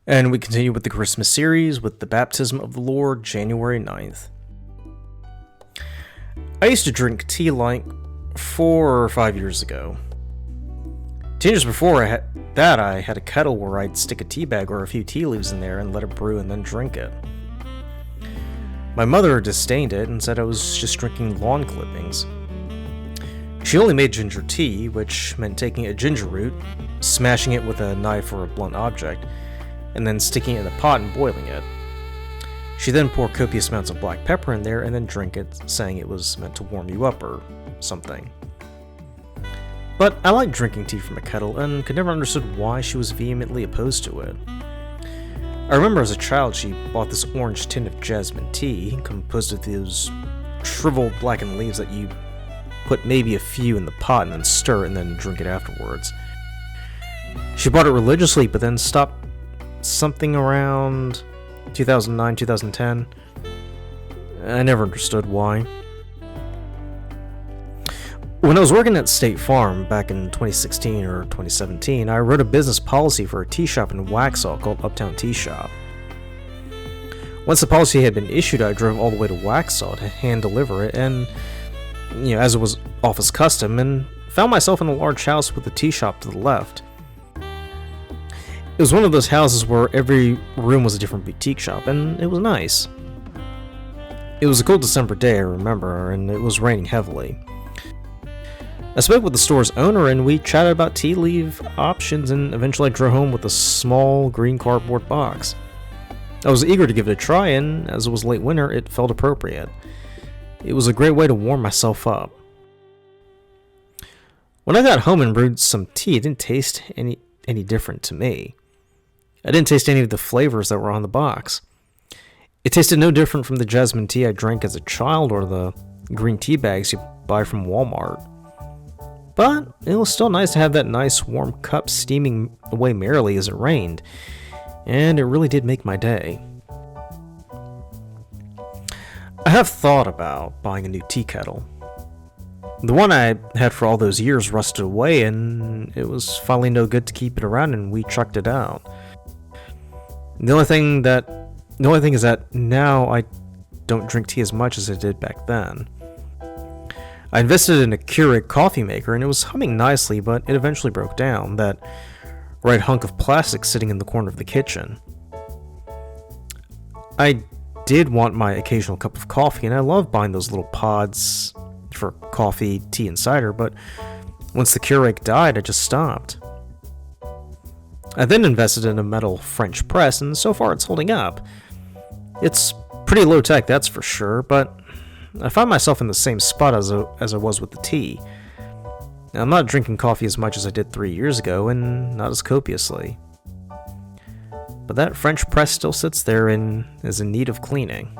And we continue with the Christmas series with the Baptism of the Lord, January 9th. I used to drink tea like 4 or 5 years ago. 10 years before I had a kettle where I'd stick a tea bag or a few tea leaves in there and let it brew and then drink it. My mother disdained it and said I was just drinking lawn clippings. She only made ginger tea, which meant taking a ginger root, smashing it with a knife or a blunt object, and then sticking it in a pot and boiling it. She then poured copious amounts of black pepper in there and then drank it, saying it was meant to warm you up or something. But I liked drinking tea from a kettle and could never understood why she was vehemently opposed to it. I remember as a child she bought this orange tin of jasmine tea, composed of those shriveled blackened leaves that you put maybe a few in the pot and then stir it and then drink it afterwards. She bought it religiously but then stopped something around 2009, 2010. I never understood why. When I was working at State Farm back in 2016 or 2017, I wrote a business policy for a tea shop in Waxhaw called Uptown Tea Shop. Once the policy had been issued, I drove all the way to Waxhaw to hand deliver it, and, as it was office custom, and found myself in a large house with a tea shop to the left. It was one of those houses where every room was a different boutique shop, and it was nice. It was a cold December day, I remember, and it was raining heavily. I spoke with the store's owner and we chatted about tea leaf options, and eventually I drove home with a small green cardboard box. I was eager to give it a try, and as it was late winter, it felt appropriate. It was a great way to warm myself up. When I got home and brewed some tea, it didn't taste any different to me. I didn't taste any of the flavors that were on the box. It tasted no different from the jasmine tea I drank as a child or the green tea bags you buy from Walmart. But it was still nice to have that nice warm cup steaming away merrily as it rained, and it really did make my day. I have thought about buying a new tea kettle. The one I had for all those years rusted away, and it was finally no good to keep it around, and we chucked it out. The only thing is that now I don't drink tea as much as I did back then. I invested in a Keurig coffee maker and it was humming nicely, but it eventually broke down, that red hunk of plastic sitting in the corner of the kitchen. I did want my occasional cup of coffee, and I love buying those little pods for coffee, tea, and cider, but once the Keurig died, I just stopped. I then invested in a metal French press, and so far it's holding up. It's pretty low tech, that's for sure, but I find myself in the same spot as I was with the tea. Now, I'm not drinking coffee as much as I did 3 years ago, and not as copiously. But that French press still sits there and is in need of cleaning.